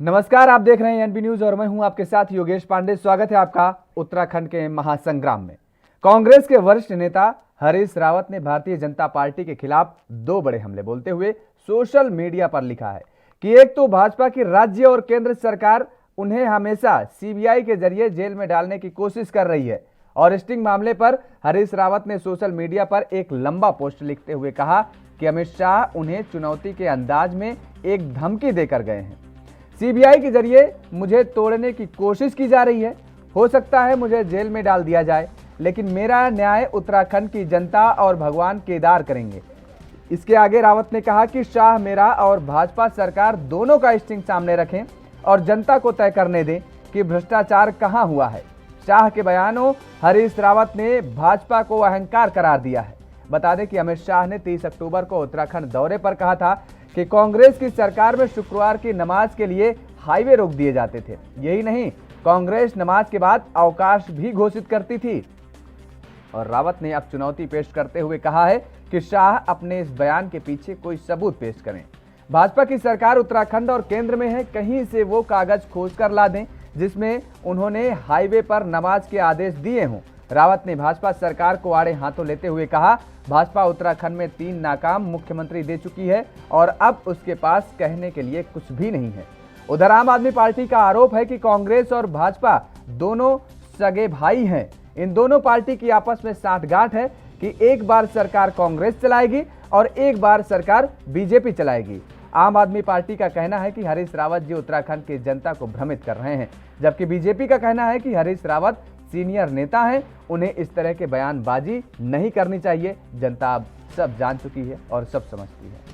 नमस्कार, आप देख रहे हैं एनपी न्यूज और मैं हूं आपके साथ योगेश पांडे। स्वागत है आपका उत्तराखंड के महासंग्राम में। कांग्रेस के वरिष्ठ नेता हरीश रावत ने भारतीय जनता पार्टी के खिलाफ दो बड़े हमले बोलते हुए सोशल मीडिया पर लिखा है कि एक तो भाजपा की राज्य और केंद्र सरकार उन्हें हमेशा सीबीआई के जरिए जेल में डालने की कोशिश कर रही है, और स्टिंग मामले पर हरीश रावत ने सोशल मीडिया पर एक लंबा पोस्ट लिखते हुए कहा कि अमित शाह उन्हें चुनौती के अंदाज में एक धमकी देकर गए हैं। सीबीआई के जरिए मुझे तोड़ने की कोशिश की जा रही है। हो सकता है मुझे जेल में डाल दिया जाए, लेकिन मेरा न्याय उत्तराखंड की जनता और भगवान केदार करेंगे। इसके आगे रावत ने कहा कि शाह मेरा और भाजपा सरकार दोनों का स्टिंग सामने रखें और जनता को तय करने दें कि भ्रष्टाचार कहां हुआ है। शाह के बयानों हरीश रावत ने भाजपा को अहंकार करार दिया है। बता दें कि अमित शाह ने 30 अक्टूबर को उत्तराखंड दौरे पर कहा था कि कांग्रेस की सरकार में शुक्रवार की नमाज के लिए हाईवे रोक दिए जाते थे। यही नहीं, कांग्रेस नमाज के बाद अवकाश भी घोषित करती थी। और रावत ने अब चुनौती पेश करते हुए कहा है कि शाह अपने इस बयान के पीछे कोई सबूत पेश करें। भाजपा की सरकार उत्तराखंड और केंद्र में है, कहीं से वो कागज खोज कर ला दें जिसमें उन्होंने हाईवे पर नमाज के आदेश दिए हों। रावत ने भाजपा सरकार को आड़े हाथों लेते हुए कहा, भाजपा उत्तराखंड में 3 नाकाम मुख्यमंत्री दे चुकी है और अब उसके पास कहने के लिए कुछ भी नहीं है। उधर आम आदमी पार्टी का आरोप है कि कांग्रेस और भाजपा दोनों सगे भाई हैं। इन दोनों पार्टी की आपस में साठगांठ है कि एक बार सरकार कांग्रेस चलाएगी और एक बार सरकार बीजेपी चलाएगी। आम आदमी पार्टी का कहना है कि हरीश रावत जी उत्तराखंड की जनता को भ्रमित कर रहे हैं, जबकि बीजेपी का कहना है कि हरीश रावत सीनियर नेता हैं, उन्हें इस तरह के बयानबाजी नहीं करनी चाहिए। जनता अब सब जान चुकी है और सब समझती है।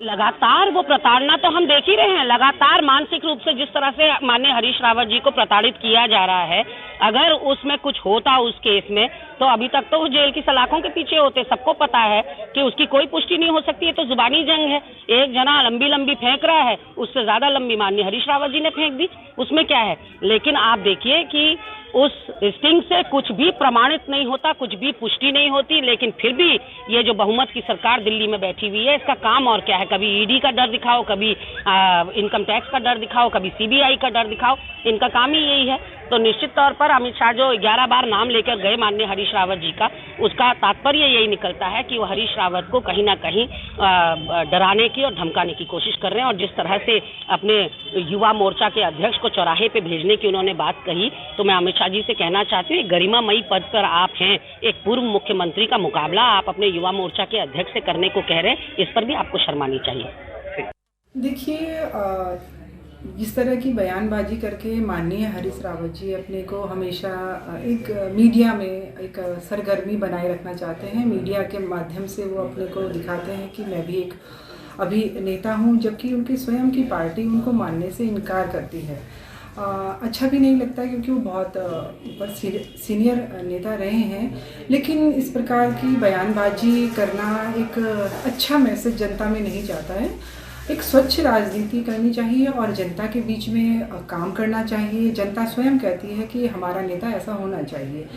लगातार वो प्रताड़ना तो हम देख ही रहे हैं। लगातार मानसिक रूप से जिस तरह से माननीय हरीश रावत जी को प्रताड़ित किया जा रहा है, अगर उसमें कुछ होता उस केस में तो अभी तक तो वो जेल की सलाखों के पीछे होते। सबको पता है कि उसकी कोई पुष्टि नहीं हो सकती है, तो जुबानी जंग है। एक जना लंबी लंबी फेंक रहा है, उससे ज्यादा लंबी माननीय हरीश रावत जी ने फेंक दी, उसमें क्या है। लेकिन आप देखिए कि उस स्टिंग से कुछ भी प्रमाणित नहीं होता, कुछ भी पुष्टि नहीं होती, लेकिन फिर भी ये जो बहुमत की सरकार दिल्ली में बैठी हुई है, इसका काम और क्या है। कभी ईडी का डर दिखाओ, कभी इनकम टैक्स का डर दिखाओ, कभी सीबीआई का डर दिखाओ, इनका काम ही यही है। तो निश्चित तौर पर अमित शाह जो 11 बार नाम लेकर गए माननीय हरीश रावत जी का, उसका तात्पर्य यही निकलता है कि वो हरीश रावत को कहीं ना कहीं डराने की और धमकाने की कोशिश कर रहे हैं। और जिस तरह से अपने युवा मोर्चा के अध्यक्ष को चौराहे पे भेजने की उन्होंने बात कही, तो मैं अमित शाह जी से कहना चाहती हूँ, गरिमामयी पद पर आप हैं, एक पूर्व मुख्यमंत्री का मुकाबला आप अपने युवा मोर्चा के अध्यक्ष से करने को कह रहे हैं, इस पर भी आपको शर्मानी चाहिए। देखिए, इस तरह की बयानबाजी करके माननीय हरीश रावत जी अपने को हमेशा एक मीडिया में एक सरगर्मी बनाए रखना चाहते हैं। मीडिया के माध्यम से वो अपने को दिखाते हैं कि मैं भी एक अभिनेता हूँ, जबकि उनकी स्वयं की पार्टी उनको मानने से इनकार करती है। अच्छा भी नहीं लगता, क्योंकि वो बहुत ऊपर सीनियर नेता रहे हैं। लेकिन इस प्रकार की बयानबाजी करना एक अच्छा मैसेज जनता में नहीं जाता है। एक स्वच्छ राजनीति करनी चाहिए और जनता के बीच में काम करना चाहिए। जनता स्वयं कहती है कि हमारा नेता ऐसा होना चाहिए।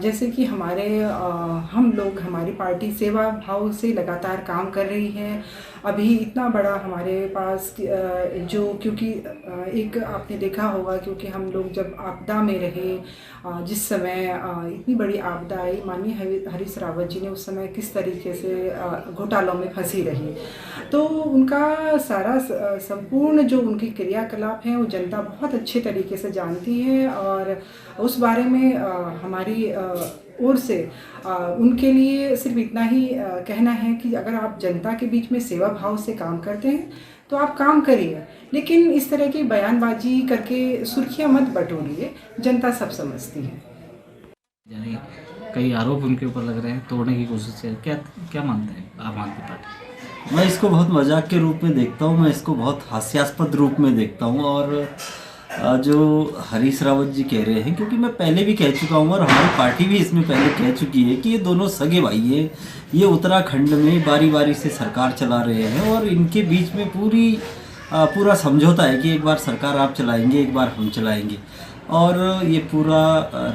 जैसे कि हम लोग, हमारी पार्टी सेवा भाव से लगातार काम कर रही है। अभी इतना बड़ा हमारे पास जो, क्योंकि एक आपने देखा होगा, क्योंकि हम लोग जब आपदा में रहे, जिस समय इतनी बड़ी आपदा आई, माननीय हरीश रावत जी ने उस समय किस तरीके से घोटालों में फंसी रही, तो उनका सारा संपूर्ण जो उनकी क्रियाकलाप हैं वो जनता बहुत अच्छे तरीके से जानती है। और उस बारे में हमारी ओर से उनके लिए सिर्फ इतना ही कहना है कि अगर आप जनता के बीच में सेवा भाव से काम करते हैं तो आप काम करिए, लेकिन इस तरह की बयानबाजी करके सुर्खियां मत बटोरिए। जनता सब समझती है। यानी कई आरोप उनके ऊपर लग रहे हैं, तोड़ने की कोशिश है। क्या मानते हैं आम आदमी पार्टी? मैं इसको बहुत मजाक के रूप में देखता हूँ, मैं इसको बहुत हास्यास्पद रूप में देखता हूँ। और जो हरीश रावत जी कह रहे हैं, क्योंकि मैं पहले भी कह चुका हूँ और हमारी पार्टी भी इसमें पहले कह चुकी है कि ये दोनों सगे भाई हैं। ये उत्तराखंड में बारी बारी से सरकार चला रहे हैं और इनके बीच में पूरा समझौता है कि एक बार सरकार आप चलाएंगे, एक बार हम चलाएंगे। और ये पूरा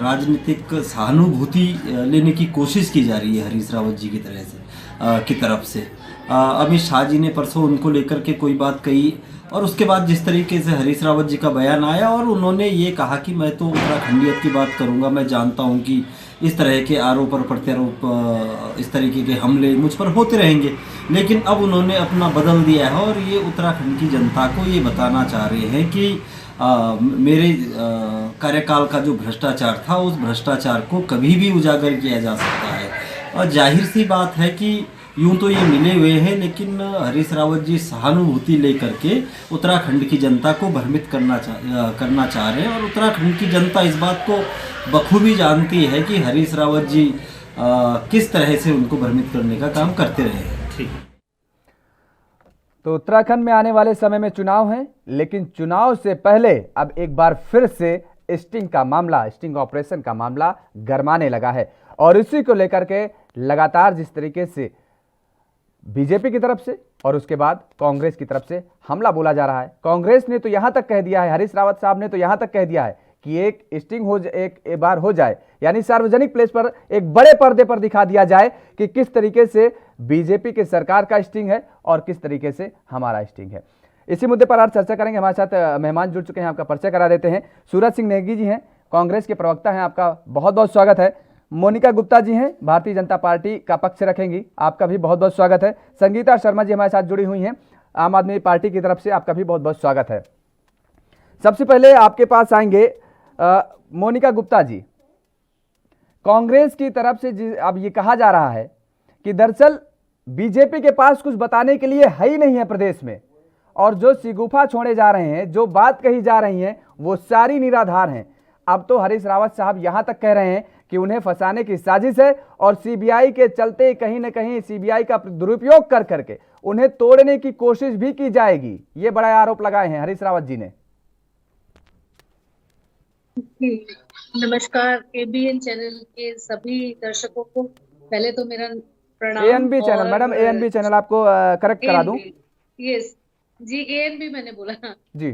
राजनीतिक सहानुभूति लेने की कोशिश की जा रही है हरीश रावत जी की तरफ से। अमित शाह जी ने परसों उनको लेकर के कोई बात कही, और उसके बाद जिस तरीके से हरीश रावत जी का बयान आया और उन्होंने ये कहा कि मैं तो उत्तराखंडियत की बात करूंगा, मैं जानता हूं कि इस तरह के आरोप और प्रत्यारोप, इस तरीके के हमले मुझ पर होते रहेंगे, लेकिन अब उन्होंने अपना बदल दिया है और ये उत्तराखंड की जनता को ये बताना चाह रहे हैं कि मेरे कार्यकाल का जो भ्रष्टाचार था उस भ्रष्टाचार को कभी भी उजागर किया जा सकता है। और जाहिर सी बात है कि यूं तो ये मिले हुए हैं, लेकिन हरीश रावत जी सहानुभूति लेकर के उत्तराखंड की जनता को भ्रमित करना चाह रहे हैं, और उत्तराखंड की जनता इस बात को बखूबी जानती है कि हरीश रावत जी किस तरह से उनको भ्रमित करने का काम करते रहे हैं। ठीक। तो उत्तराखंड में आने वाले समय में चुनाव है, लेकिन चुनाव से पहले अब एक बार फिर से स्टिंग ऑपरेशन का मामला गरमाने लगा है, और इसी को लेकर के लगातार जिस तरीके से बीजेपी की तरफ से और उसके बाद कांग्रेस की तरफ से हमला बोला जा रहा है। कांग्रेस ने तो यहां तक कह दिया है, हरीश रावत साहब ने तो यहां तक कह दिया है कि एक बार हो जाए, यानी सार्वजनिक प्लेस पर एक बड़े पर्दे पर दिखा दिया जाए कि किस तरीके से बीजेपी के सरकार का स्टिंग है और किस तरीके से हमारा स्टिंग है। इसी मुद्दे पर आज चर्चा करेंगे। हमारे साथ मेहमान जुड़ चुके हैं, आपका परिचय करा देते हैं। सूरज सिंह नेगी जी हैं, कांग्रेस के प्रवक्ता हैं, आपका बहुत बहुत स्वागत है। मोनिका गुप्ता जी हैं, भारतीय जनता पार्टी का पक्ष रखेंगी, आपका भी बहुत बहुत स्वागत है। संगीता शर्मा जी हमारे साथ जुड़ी हुई हैं, आम आदमी पार्टी की तरफ से, आपका भी बहुत बहुत स्वागत है। सबसे पहले आपके पास आएंगे मोनिका गुप्ता जी। कांग्रेस की तरफ से अब ये कहा जा रहा है कि दरअसल बीजेपी के पास कुछ बताने के लिए है ही नहीं है प्रदेश में, और जो शिगुफा छोड़े जा रहे हैं, जो बात कही जा रही है, वो सारी निराधार हैं। अब तो हरीश रावत साहब यहां तक कह रहे हैं कि उन्हें फंसाने की साजिश है, और सीबीआई के चलते कहीं न कहीं सीबीआई का दुरुपयोग कर करके उन्हें तोड़ने की कोशिश भी की जाएगी। ये बड़ा आरोप लगाए हैं हरीश रावत जी ने। नमस्कार एबीएन चैनल के सभी दर्शकों को पहले तो मेरा प्रणाम। ANB channel, madam ANB channel, आपको करेक्ट करा दूं? यस जी, एएनबी मैंने बोला जी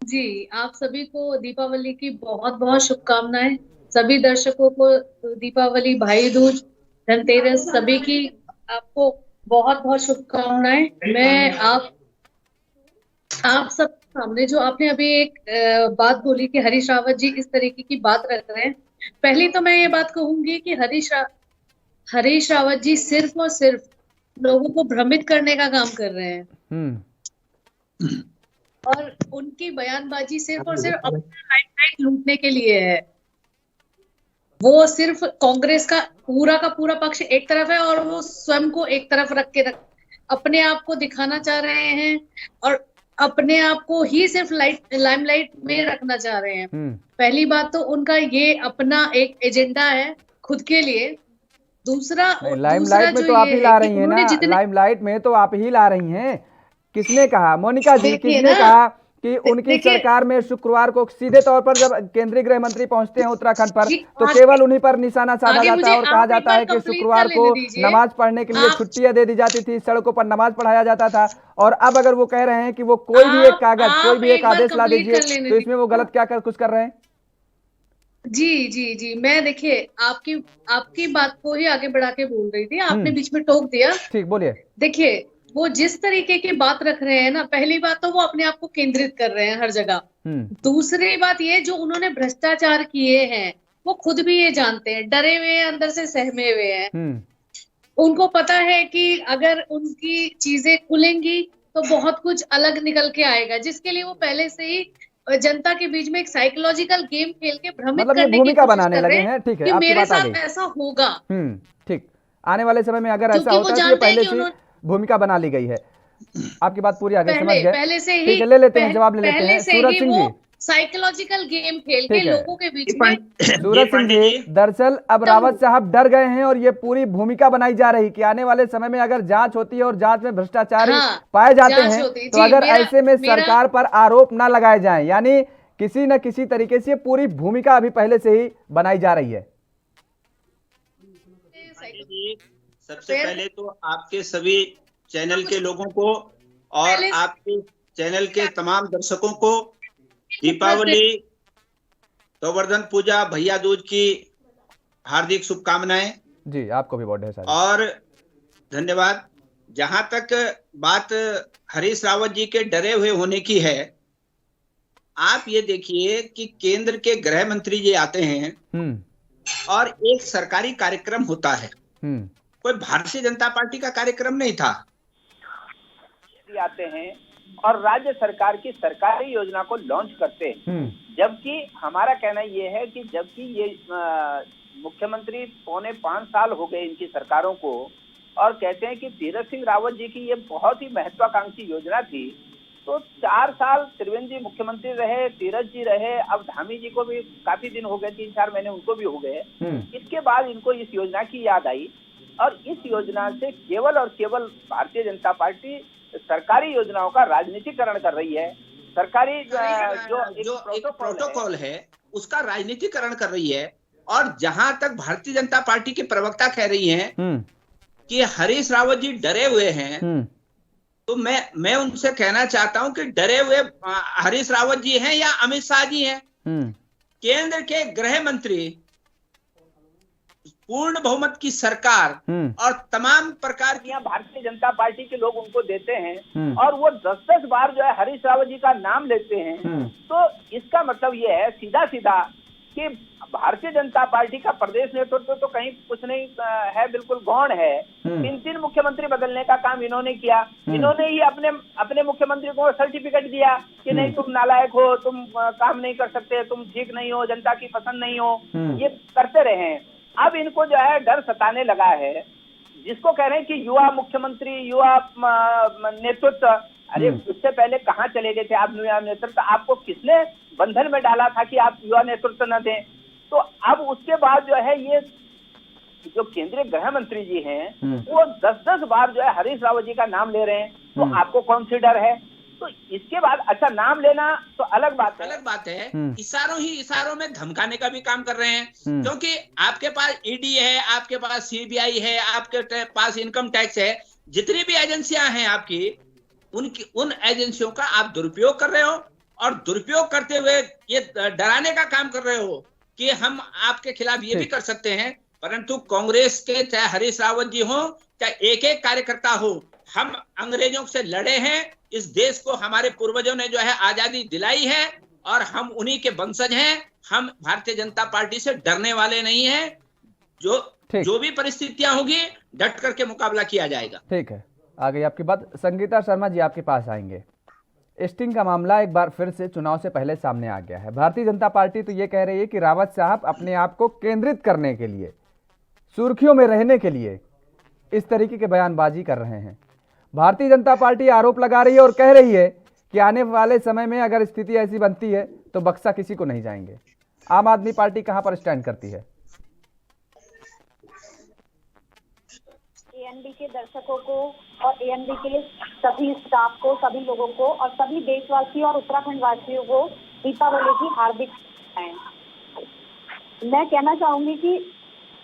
जी। आप सभी को दीपावली की बहुत बहुत शुभकामनाएं। सभी दर्शकों को दीपावली, भाई दूज, धनतेरस, सभी की आपको बहुत बहुत शुभकामनाएं। मैं आप सब सामने जो आपने अभी एक बात बोली कि हरीश रावत जी इस तरीके की बात रख रहे हैं, पहली तो मैं ये बात कहूंगी कि हरीश रावत जी सिर्फ और सिर्फ लोगों को भ्रमित करने का काम कर रहे हैं, और उनकी बयानबाजी सिर्फ और सिर्फ अपना लाइमलाइट लूटने के लिए है। वो सिर्फ कांग्रेस का पूरा पक्ष एक तरफ है, और वो स्वयं को एक तरफ रख के अपने आप को दिखाना चाह रहे हैं, और अपने आप को ही सिर्फ लाइमलाइट में रखना चाह रहे हैं। पहली बात तो उनका ये अपना एक एजेंडा है खुद के लिए। दूसरा लाइमलाइट में तो आप ही ला रही हैं ना, लाइमलाइट में तो आप ही ला रही हैं। किसने कहा मोनिका जी, किसने कहा कि उनकी सरकार में शुक्रवार को सीधे तौर पर जब केंद्रीय गृह मंत्री पहुंचते हैं उत्तराखंड पर, तो केवल उन्हीं पर निशाना साधा जाता है और कहा जाता है कि शुक्रवार को नमाज पढ़ने के लिए छुट्टियां दे दी जाती थी, सड़कों पर नमाज पढ़ाया जाता था। और अब अगर वो कह रहे हैं कि वो कोई भी एक कागज, कोई भी एक आदेश ला दीजिए, तो इसमें वो गलत क्या कुछ कर रहे हैं? जी, मैं देखिए आपकी बात को ही आगे बढ़ा के बोल रही थी, आपने बीच में टोक दिया। ठीक, बोलिए। देखिए वो जिस तरीके की बात रख रहे हैं ना, पहली बात तो वो अपने आप को केंद्रित कर रहे हैं हर जगह। दूसरी बात ये, जो उन्होंने भ्रष्टाचार किए हैं वो खुद भी ये जानते हैं, डरे हुए हैं, अंदर से सहमे हुए हैं। उनको पता है कि अगर उनकी चीजें खुलेंगी तो बहुत कुछ अलग निकल के आएगा, जिसके लिए वो पहले से ही जनता के बीच में एक साइकोलॉजिकल गेम खेल के भ्रमित करने की भूमिका कोशिश बनाने कर लगे रहे हैं। ठीक है, कि आपकी मेरे बात आ साथ गई। ऐसा होगा। ठीक, आने वाले समय में अगर ऐसा होता है तो पहले से भूमिका बना ली गई है। आपकी बात पूरी आ गई, समझ गए। पहले से ही ठीक है, ले लेते हैं, जवाब ले लेते हैं। सूरज सिंह जी, साइकोलॉजिकल गेम खेल के लोगों के बीच में। सूरज सिंह जी, दरअसल अब रावत साहब डर गए हैं और ये पूरी भूमिका बनाई जा रही कि आने वाले समय में अगर जांच होती है और जांच में भ्रष्टाचार पाए जाते हैं, तो अगर ऐसे में सरकार पर आरोप ना लगाए जाएं, यानी किसी न किसी तरीके से पूरी भूमिका अभी पहले से ही बनाई जा रही है। सबसे पहले तो आपके सभी चैनल के लोगों को और आपके चैनल के तमाम दर्शकों को दीपावली, गोवर्धन पूजा, भैया दूज की हार्दिक शुभकामनाएं। जी, आपको भी बहुत ढेर सारी और धन्यवाद। जहां तक बात हरीश रावत जी के डरे हुए होने की है, आप ये देखिए कि केंद्र के गृह मंत्री जी आते हैं और एक सरकारी कार्यक्रम होता है, कोई भारतीय जनता पार्टी का कार्यक्रम नहीं था, आते हैं और राज्य सरकार की सरकारी योजना को लॉन्च करते हैं। जबकि हमारा कहना ये है कि जबकि ये मुख्यमंत्री 4.25 साल हो गए इनकी सरकारों को, और कहते हैं कि तीरथ सिंह रावत जी की ये बहुत ही महत्वाकांक्षी योजना थी, तो 4 साल त्रिवेंद्र जी मुख्यमंत्री रहे, तीरथ जी रहे, अब धामी जी को भी काफी दिन हो गए, 3-4 महीने उनको भी हो गए। इसके बाद इनको इस योजना की याद आई और इस योजना से केवल और केवल भारतीय जनता पार्टी सरकारी योजनाओं का राजनीतिकरण कर रही है। सरकारी जो एक प्रोटोकॉल है उसका राजनीतिकरण कर रही है। और जहां तक भारतीय जनता पार्टी के प्रवक्ता कह रही हैं कि हरीश रावत जी डरे हुए हैं, तो मैं उनसे कहना चाहता हूं कि डरे हुए हरीश रावत जी हैं या अमित शाह जी हैं? केंद्र के गृह मंत्री, पूर्ण बहुमत की सरकार और तमाम प्रकार की भारतीय जनता पार्टी के लोग उनको देते हैं और वो 10-10 बार जो है हरीश रावत जी का नाम लेते हैं, तो इसका मतलब ये है सीधा सीधा कि भारतीय जनता पार्टी का प्रदेश नेतृत्व तो कहीं कुछ नहीं है, बिल्कुल गौण है। 3 मुख्यमंत्री बदलने का काम इन्होंने किया। इन्होंने ही अपने मुख्यमंत्री को सर्टिफिकेट दिया कि नहीं तुम नालायक हो, तुम काम नहीं कर सकते, तुम ठीक नहीं हो, जनता की पसंद नहीं हो, ये करते रहे हैं। अब इनको जो है डर सताने लगा है, जिसको कह रहे हैं कि युवा मुख्यमंत्री, युवा नेतृत्व। अरे उससे पहले कहाँ चले गए थे आप युवा नेतृत्व? आपको किसने बंधन में डाला था कि आप युवा नेतृत्व न दें? तो अब उसके बाद जो है ये जो केंद्रीय गृह मंत्री जी हैं वो 10-10 बार जो है हरीश रावत जी का नाम ले रहे हैं, तो आपको कौन सी डर है? तो इसके बाद अच्छा नाम लेना तो अलग बात है। इशारों में धमकाने का भी काम कर रहे हैं, क्योंकि आपके पास ईडी है, आपके पास सीबीआई है, आपके पास इनकम टैक्स है, जितनी भी एजेंसियां हैं आपकी, उन एजेंसियों का आप दुरुपयोग कर रहे हो और दुरुपयोग करते हुए ये डराने का काम कर रहे हो कि हम आपके खिलाफ ये भी कर सकते हैं। परंतु कांग्रेस के चाहे हरीश रावत जी हो, चाहे एक कार्यकर्ता हो, हम अंग्रेजों से लड़े हैं। इस देश को हमारे पूर्वजों ने जो है आजादी दिलाई है और हम उन्हीं के वंशज हैं। हम भारतीय जनता पार्टी से डरने वाले नहीं हैं। जो भी परिस्थितियां होगी डट करके मुकाबला किया जाएगा। ठीक है, आ गई आपकी बात। संगीता शर्मा जी आपके पास आएंगे। स्टिंग का मामला एक बार फिर से चुनाव से पहले सामने आ गया है। भारतीय जनता पार्टी तो ये कह रही है कि रावत साहब अपने आप को केंद्रित करने के लिए, सुर्खियों में रहने के लिए इस तरीके के बयानबाजी कर रहे हैं। भारतीय जनता पार्टी आरोप लगा रही है और कह रही है कि आने वाले समय में अगर स्थिति ऐसी बनती है तो बक्सा किसी को नहीं जाएंगे। आम आदमी पार्टी कहां पर स्टैंड करती है? एएनबी के दर्शकों को और एएनबी के सभी स्टाफ को, सभी लोगों को और सभी देशवासियों और उत्तराखंड वासियों को दीपावली की हार्दिक शुभकामनाएं। मैं कहना चाहूंगी कि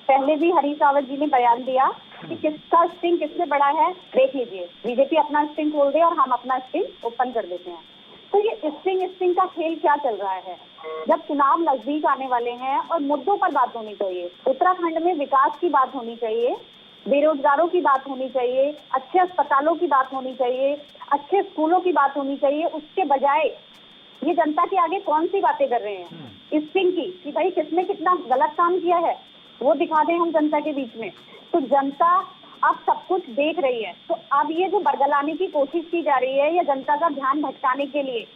पहले भी हरीश रावत जी ने बयान दिया कि किसका स्टिंग किससे बड़ा है, देख लीजिए। बीजेपी अपना स्टिंग खोल दे और हम अपना स्टिंग ओपन कर देते हैं। तो ये स्टिंग का खेल क्या चल रहा है? जब चुनाव नजदीक आने वाले हैं और मुद्दों पर बात होनी चाहिए, उत्तराखंड में विकास की बात होनी चाहिए, बेरोजगारों की बात होनी चाहिए, अच्छे अस्पतालों की बात होनी चाहिए, अच्छे स्कूलों की बात होनी चाहिए। उसके बजाय ये जनता के आगे कौन सी बातें कर रहे हैं स्टिंग की, कि भाई किसने कितना गलत काम किया है वो दिखा दें हम जनता के बीच में। तो जनता अब सब कुछ देख रही है। तो अब ये जो बरगलाने की कोशिश की जा रही है या जनता का ध्यान भटकाने के लिए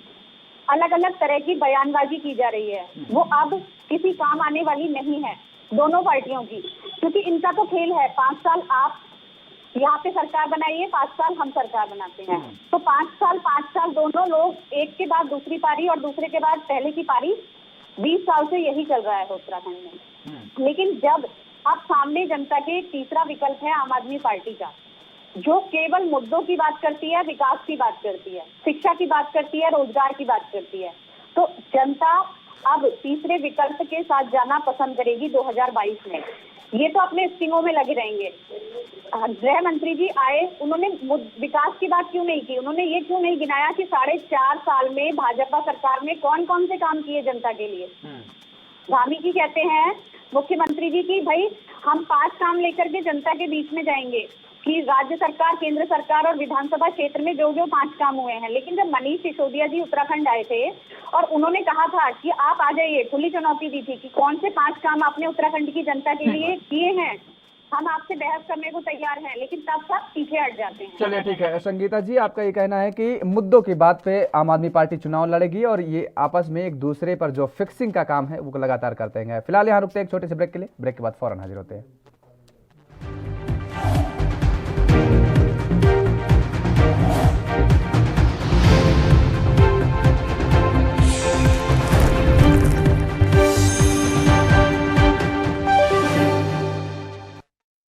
अलग अलग तरह की बयानबाजी की जा रही है, वो अब किसी काम आने वाली नहीं है दोनों पार्टियों की। क्योंकि इनका तो खेल है 5 साल आप यहाँ पे सरकार बनाइए, 5 साल हम सरकार बनाते हैं। तो 5 साल दोनों लोग एक के बाद दूसरी पारी और दूसरे के बाद पहले की पारी 20 साल से यही चल रहा है उत्तराखंड में। लेकिन जब अब सामने जनता के तीसरा विकल्प है आम आदमी पार्टी का, जो केवल मुद्दों की बात करती है, विकास की बात करती है, शिक्षा की बात करती है, रोजगार की बात करती है, तो जनता अब तीसरे विकल्प के साथ जाना पसंद करेगी 2022 में। ये तो अपने स्टिंगों में लगे रहेंगे। गृह मंत्री जी आए, उन्होंने विकास की बात क्यों नहीं की? उन्होंने ये क्यों नहीं गिनाया कि 4.5 साल में भाजपा सरकार में कौन कौन से काम किए जनता के लिए? धामी जी कहते हैं मुख्यमंत्री जी की, भाई हम 5 काम लेकर के जनता के बीच में जाएंगे। कि राज्य सरकार, केंद्र सरकार और विधानसभा क्षेत्र में जो जो 5 काम हुए हैं, लेकिन जब मनीष सिसोदिया जी उत्तराखंड आए थे और उन्होंने कहा था कि आप आ जाइए, खुली चुनौती दी थी कि कौन से 5 काम आपने उत्तराखंड की जनता के लिए किए हैं, हम आपसे बहस करने को तैयार हैं, लेकिन तब सब पीछे हट जाते हैं। चलिए ठीक है संगीता जी, आपका ये कहना है कि मुद्दों की बात पे आम आदमी पार्टी चुनाव लड़ेगी और ये आपस में एक दूसरे पर जो फिक्सिंग का काम है वो लगातार करते हैं। फिलहाल यहाँ रुकते हैं एक छोटे से ब्रेक के लिए, ब्रेक के बाद फौरन हाजिर होते हैं।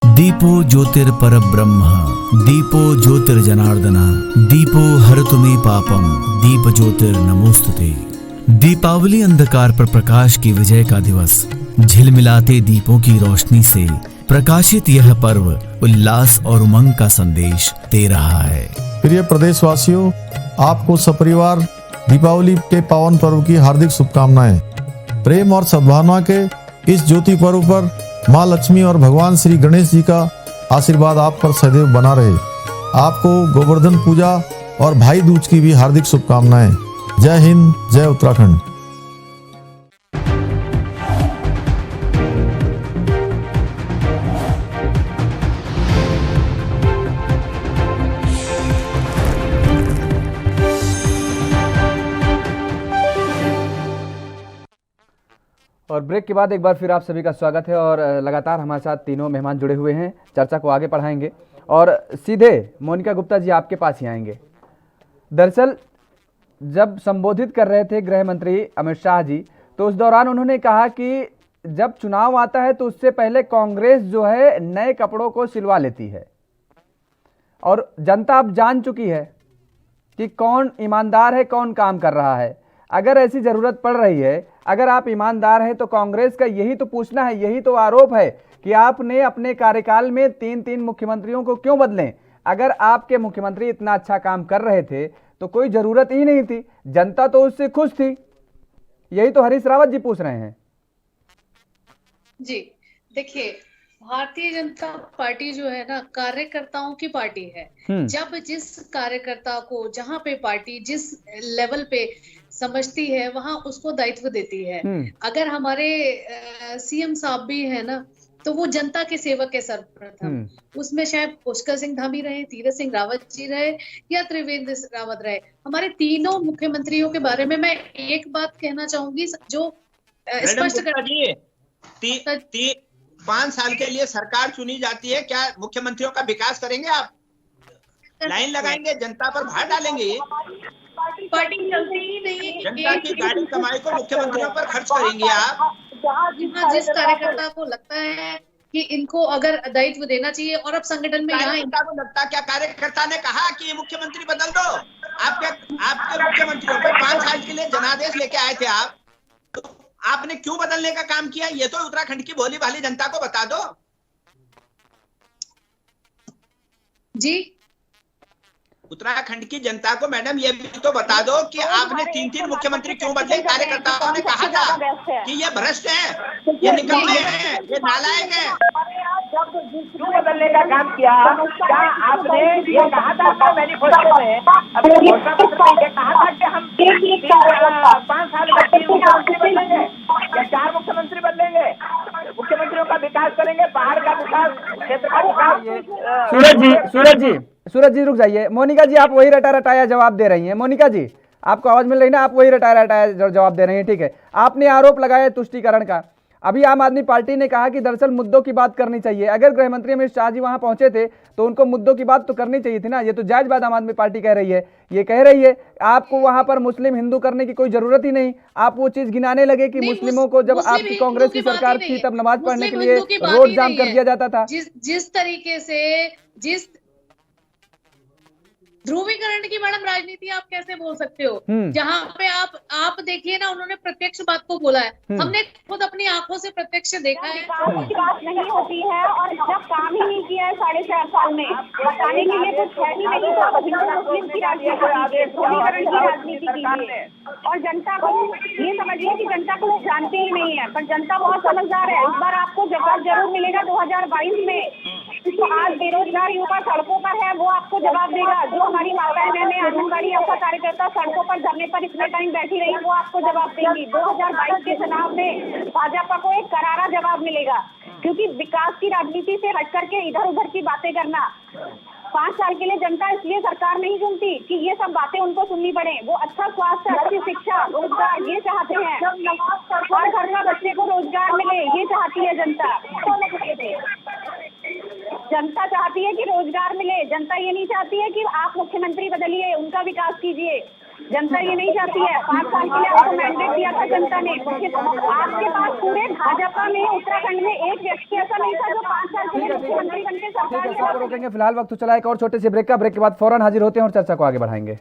दीपो ज्योतिर्परब्रह्म दीपो ज्योतिर्जनार्दन दीपो हरतु मे पापम दीप ज्योतिर्नमोस्तुते। दीपावली अंधकार पर प्रकाश की विजय का दिवस, झिलमिलाते दीपों की रोशनी से प्रकाशित यह पर्व उल्लास और उमंग का संदेश दे रहा है। प्रिय प्रदेशवासियों, आपको सपरिवार दीपावली के पावन पर्व की हार्दिक शुभकामनाएं। प्रेम और सद्भावना के इस ज्योति पर्व पर माँ लक्ष्मी और भगवान श्री गणेश जी का आशीर्वाद आप पर सदैव बना रहे। आपको गोवर्धन पूजा और भाई दूज की भी हार्दिक शुभकामनाएं। जय हिंद, जय उत्तराखंड। और ब्रेक के बाद एक बार फिर आप सभी का स्वागत है और लगातार हमारे साथ तीनों मेहमान जुड़े हुए हैं, चर्चा को आगे बढ़ाएंगे और सीधे मोनिका गुप्ता जी आपके पास ही आएंगे। दरअसल जब संबोधित कर रहे थे गृह मंत्री अमित शाह जी, तो उस दौरान उन्होंने कहा कि जब चुनाव आता है तो उससे पहले कांग्रेस जो है नए कपड़ों को सिलवा लेती है और जनता अब जान चुकी है कि कौन ईमानदार है, कौन काम कर रहा है। अगर ऐसी जरूरत पड़ रही है, अगर आप ईमानदार हैं तो कांग्रेस का यही तो पूछना है, यही तो आरोप है कि आपने अपने कार्यकाल में 3 मुख्यमंत्रियों को क्यों बदलें। अगर आपके मुख्यमंत्री इतना अच्छा काम कर रहे थे तो कोई जरूरत ही नहीं थी, जनता तो उससे खुश थी। यही तो हरीश रावत जी पूछ रहे हैं। जी देखिए, भारतीय जनता पार्टी जो है ना, कार्यकर्ताओं की पार्टी है। जब जिस कार्यकर्ता को जहां पे पार्टी जिस लेवल पे समझती है वहां उसको दायित्व देती है। अगर हमारे सीएम साहब भी है ना, तो वो जनता के सेवक है सर्वप्रथम। उसमें चाहे पुष्कर सिंह धामी रहे, तीरथ सिंह रावत जी रहे या त्रिवेंद्र रावत रहे, हमारे तीनों मुख्यमंत्रियों के बारे में मैं एक बात कहना चाहूंगी जो स्पष्ट कर 5 साल के लिए सरकार चुनी जाती है, क्या मुख्यमंत्रियों का विकास करेंगे आप? लाइन लगाएंगे, जनता पर भार डालेंगे? पार्टी चलती ही नहीं है। जनता की गाड़ी कमाई को मुख्यमंत्रियों पर खर्च करेंगे आप? जिस कार्यकर्ता को लगता है कि इनको अगर दायित्व देना चाहिए और अब संगठन में यहाँ को लगता, क्या कार्यकर्ता ने कहा कि मुख्यमंत्री बदल दो? आपके मुख्यमंत्रियों पर 5 साल के लिए जनादेश लेके आए थे आप, तो आपने क्यों बदलने का काम किया? ये तो उत्तराखंड की भोली भाली जनता को बता दो। जी, उत्तराखंड की जनता को मैडम ये भी तो बता दो कि आपने 3 मुख्यमंत्री क्यों बदले? कार्यकर्ताओं ने कहा था कि ये भ्रष्ट हैं, ये निकम्मे हैं, ये नालायक हैं। क्यों बदलने का काम किया? क्या आपने ये कहा था मैनिफेस्टो में, अपने घोषणा पत्र में ये कहा था कि हम 5 साल में 3 मुख्यमंत्री बदलेंगे या 4 मुख्यमंत्री बदलेंगे, मुख्यमंत्रियों का विकास करेंगे, पहाड़ का विकास, क्षेत्र का विकास? सूरज जी रुक जाइए। मोनिका जी आप वही रटा रटाया जवाब दे रही हैं। मोनिका जी आपको आवाज मिल रही ना, आप वही रटाया रटाया जवाब दे रही हैं, ठीक है। आपने आरोप लगाया तुष्टीकरण का। अभी आम आदमी पार्टी ने कहा कि दरअसल मुद्दों की बात करनी चाहिए। अगर गृह मंत्री अमित शाह जी वहां पहुंचे थे तो उनको मुद्दों की बात तो करनी चाहिए थी ना। ये तो जायज बात आम आदमी पार्टी कह रही है। ये कह रही है आपको वहां पर मुस्लिम हिंदू करने की कोई जरूरत ही नहीं। आप वो चीज गिनाने लगे कि मुस्लिमों को जब आपकी कांग्रेस की सरकार थी तब नमाज पढ़ने के लिए रोड जाम कर दिया जाता था। जिस तरीके से जिस ध्रुवीकरण उत्तराखंड की मैडम राजनीति आप कैसे बोल सकते हो? जहाँ पे आप देखिए ना, उन्होंने प्रत्यक्ष बात को बोला है, हमने खुद अपनी आंखों से प्रत्यक्ष देखा है। विकास नहीं होती है और जब काम ही नहीं किया है 4.5 साल में, बताने के लिए कुछ है ही नहीं, तो मुस्लिम की राजनीति कीजिए। और जनता को ये समझिए कि जनता को जानती ही नहीं है, पर जनता बहुत समझदार है। इस बार आपको जवाब जरूर मिलेगा 2022 में। तो आज बेरोजगार युवा सड़कों पर है, वो आपको जवाब देगा। जो हमारी माताएं बहनें, आंगनबाड़ी आशा कार्यकर्ता सड़कों पर धरने पर इतने टाइम बैठी रही, वो आपको जवाब देंगी। 2022 के चुनाव में भाजपा को एक करारा जवाब मिलेगा, क्योंकि विकास की राजनीति से हट करके इधर उधर की बातें करना। 5 साल के लिए जनता इसलिए सरकार नहीं चुनती कि ये सब बातें उनको सुननी पड़े। वो अच्छा स्वास्थ्य, अच्छी शिक्षा, रोजगार ये चाहते हैं। हर घर का बच्चे को रोजगार मिले, ये चाहती है जनता। जनता चाहती है कि रोजगार मिले। जनता ये नहीं चाहती है कि आप मुख्यमंत्री बदलिए, उनका विकास कीजिए। जनता ये नहीं चाहती है। 5 साल के लिए आपको मैंडेट दिया था जनता ने। आपके पास पूरे भाजपा में, उत्तराखंड में एक व्यक्ति ऐसा नहीं था जो 5 साल के लिए मुख्यमंत्री बनकर सरकार रोकेंगे। फिलहाल वक्त तो चला एक और छोटे से ब्रेक का। ब्रेक के बाद फौरन हाजिर होते हैं और चर्चा को आगे बढ़ाएंगे।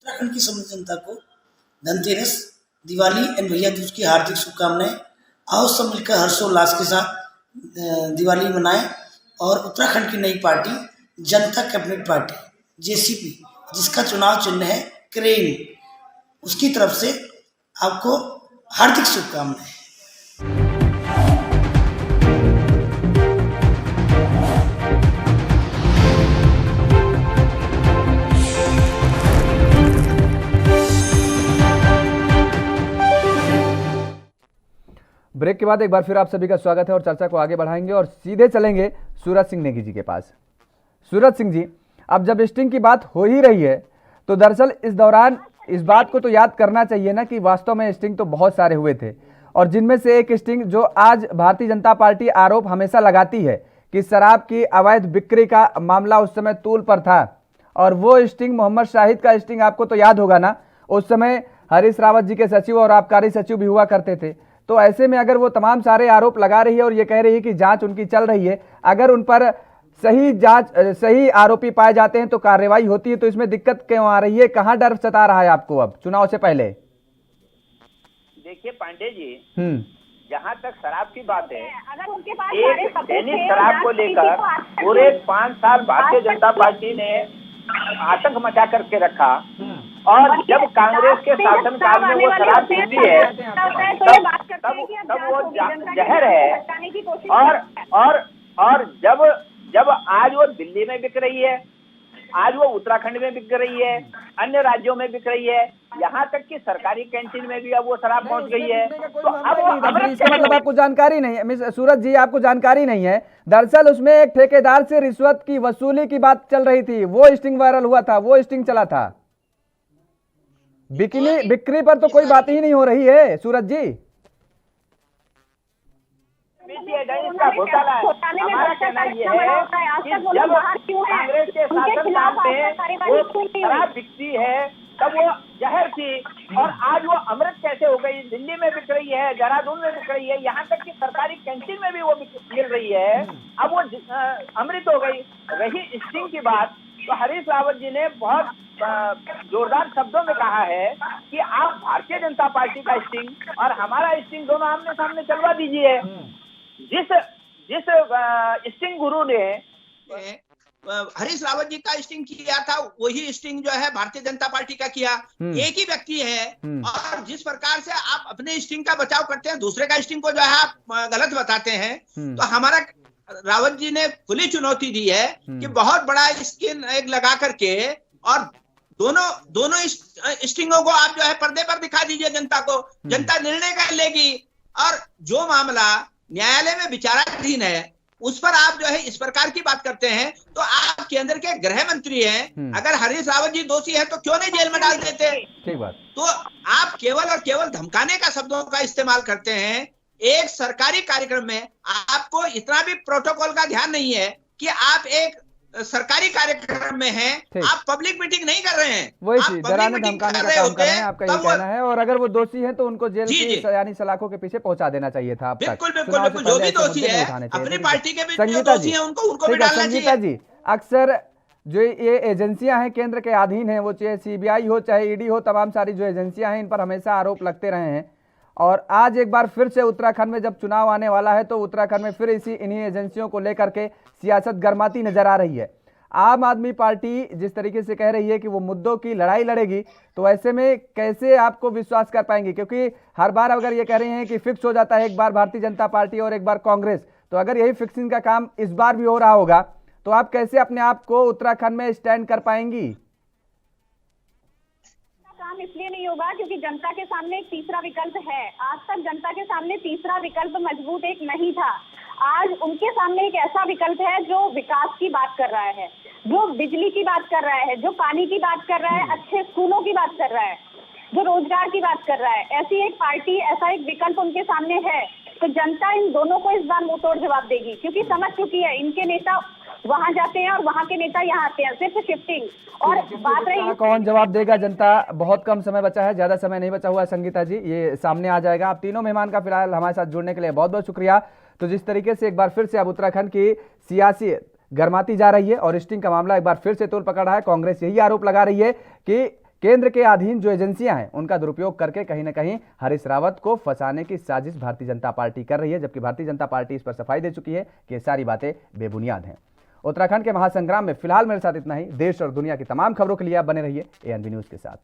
उत्तराखंड की समस्त जनता को धनतेरस, दिवाली एंड भैया दूज की हार्दिक शुभकामनाएं। आओ सब मिलकर हर्षोल्लास के साथ दिवाली मनाएं और उत्तराखंड की नई पार्टी जनता कैबिनेट पार्टी JCP, जिसका चुनाव चिन्ह है क्रेन, उसकी तरफ से आपको हार्दिक शुभकामनाएं। ब्रेक के बाद एक बार फिर आप सभी का स्वागत है और चर्चा को आगे बढ़ाएंगे और सीधे चलेंगे सूरज सिंह नेगी जी के पास। सूरज सिंह जी, अब जब स्टिंग की बात हो ही रही है तो दरअसल इस दौरान इस बात को तो याद करना चाहिए ना कि वास्तव में स्टिंग तो बहुत सारे हुए थे, और जिनमें से एक स्टिंग जो आज भारतीय जनता पार्टी आरोप हमेशा लगाती है कि शराब की अवैध बिक्री का मामला उस समय तूल पर था, और वो स्टिंग मोहम्मद शाहिद का स्टिंग आपको तो याद होगा ना। उस समय हरीश रावत जी के सचिव और आबकारी सचिव भी हुआ करते थे। तो ऐसे में अगर वो तमाम सारे आरोप लगा रही है और ये कह रही है कि जांच उनकी चल रही है, अगर उन पर सही आरोपी पाए जाते हैं तो कार्रवाई होती है, तो इसमें दिक्कत क्यों आ रही है? कहां डर सता रहा है आपको अब चुनाव से पहले? देखिए पांडे जी, जहां तक शराब की बात है, अगर उनके पास एक दैनिक शराब को लेकर पूरे 5 साल भारतीय जनता पार्टी ने आतंक मचा करके रखा, और जब कांग्रेस के शासनकाल में वो शराब पीती है तब वो जहर है। और जब आज वो दिल्ली में बिक रही है, आज वो उत्तराखंड में बिक रही है, अन्य राज्यों में बिक रही है, यहाँ तक कि सरकारी कैंटीन में भी अब वो शराब पहुंच गई है। तो अब इसका मतलब आपको जानकारी नहीं है मिस सूरज जी, आपको जानकारी नहीं है। दरअसल उसमें एक ठेकेदार से रिश्वत की वसूली की बात चल रही थी, वो स्टिंग वायरल हुआ था, वो स्टिंग चला था। बिक्री पर तो कोई बात ही नहीं हो रही है सूरज जी। इसका घोटाला है। हमारा कहना ये है कि जब कांग्रेस के शासनकाल में वो शराब बिकती है तब वो जहर थी, और आज वो अमृत कैसे हो गई? दिल्ली में बिक रही है, देहरादून में बिक रही है, यहाँ तक कि सरकारी कैंटीन में भी वो मिल रही है, अब वो अमृत हो गई। रही स्टिंग की बात, तो हरीश रावत जी ने बहुत जोरदार शब्दों में कहा है कि आप भारतीय जनता पार्टी का स्टिंग और हमारा स्टिंग दोनों आमने सामने चलवा दीजिए। जिस स्टिंग गुरु ने हरीश रावत जी का स्टिंग किया था, वही स्टिंग जो है भारतीय जनता पार्टी का किया। एक ही व्यक्ति है, और जिस प्रकार से आप अपने स्टिंग का बचाव करते हैं, दूसरे का स्टिंग को जो है आप गलत बताते हैं। तो हमारा रावत जी ने खुली चुनौती दी है कि बहुत बड़ा स्किन एक लगा करके और दोनों स्टिंगों को आप जो है पर्दे पर दिखा दीजिए जनता को, जनता निर्णय कर लेगी। और जो मामला न्यायालय में विचाराधीन है उस पर आप जो है इस प्रकार की बात करते हैं, तो आप केंद्र के गृह मंत्री हैं, अगर हरीश रावत जी दोषी है तो क्यों नहीं जेल में डाल देते? ठीक बात। तो आप केवल और केवल धमकाने का शब्दों का इस्तेमाल करते हैं। एक सरकारी कार्यक्रम में आपको इतना भी प्रोटोकॉल का ध्यान नहीं है कि आप एक सरकारी कार्यक्रम में हैं, आप पब्लिक मीटिंग नहीं कर रहे हैं, वही आप चीज पब्लिक डराने मीटिंग धमकाने कर का रहे काम कर होते रहे हैं, आपका ये तब कहना है। और अगर वो दोषी हैं तो उनको जेल जी, की जी। यानी सलाखों के पीछे पहुंचा देना चाहिए था अब तक। बिल्कुल बिल्कुल चुनाव से बिल्कुल, जो पहले भी ऐसे दोषी मुद्दे नहीं है उठाने चाहिए। अपनी लेकिन पार्टी के भी जो संगीता दोषी जी, हैं उनको भी ठीक है, डालना संगीता चाहिए। जी, अक्सर जो ये एजेंसियां हैं केंद्र के अधीन हैं, वो चाहे सीबीआई हो चाहे ईडी हो, तमाम सारी जो एजेंसियां हैं इन पर हमेशा आरोप लगते रहे हैं। और आज एक बार फिर से उत्तराखंड में जब चुनाव आने वाला है तो उत्तराखंड में फिर इन्हीं एजेंसियों को लेकर के सियासत गर्माती नजर आ रही है। आम आदमी पार्टी जिस तरीके से कह रही है कि वो मुद्दों की लड़ाई लड़ेगी, तो ऐसे में कैसे आपको विश्वास कर पाएंगे? क्योंकि हर बार अगर ये कह रहे हैं कि फिक्स हो जाता है एक बार भारतीय जनता पार्टी और एक बार कांग्रेस, तो अगर यही फिक्सिंग का काम इस बार भी हो रहा होगा तो आप कैसे अपने आप को उत्तराखंड में स्टैंड कर पाएंगी? काम इसलिए नहीं होगा क्योंकि जनता के सामने एक तीसरा विकल्प है। आज तक जनता के सामने तीसरा विकल्प मजबूत एक नहीं था। आज उनके सामने एक ऐसा विकल्प है जो विकास की बात कर रहा है, जो बिजली की बात कर रहा है, जो पानी की बात कर रहा है, अच्छे स्कूलों की बात कर रहा है, जो रोजगार की बात कर रहा है। ऐसी एक पार्टी, ऐसा एक विकल्प उनके सामने है, तो जनता इन दोनों को इस बार मुंहतोड़ जवाब देगी, क्योंकि समझ चुकी है इनके नेता वहां जाते हैं और वहां के नेता यहाँ आते हैं, सिर्फ शिफ्टिंग। और बात रही कौन जवाब देगा, जनता, बहुत कम समय बचा है, ज्यादा समय नहीं बचा हुआ है संगीता जी, ये सामने आ जाएगा। आप तीनों मेहमान का फिलहाल हमारे साथ जुड़ने के लिए बहुत बहुत शुक्रिया। तो जिस तरीके से एक बार फिर से अब उत्तराखंड की सियासी गर्माती जा रही है और स्टिंग का मामला एक बार फिर से तोड़ पकड़ रहा है, कांग्रेस यही आरोप लगा रही है कि केंद्र के अधीन जो एजेंसियां हैं उनका दुरुपयोग करके कहीं ना कहीं हरीश रावत को फंसाने की साजिश भारतीय जनता पार्टी कर रही है, जबकि भारतीय जनता पार्टी इस पर सफाई दे चुकी है कि ये सारी बातें बेबुनियाद हैं। उत्तराखंड के महासंग्राम में फिलहाल मेरे साथ इतना ही। देश और दुनिया की तमाम खबरों के लिए आप बने रहिए ANB न्यूज के साथ।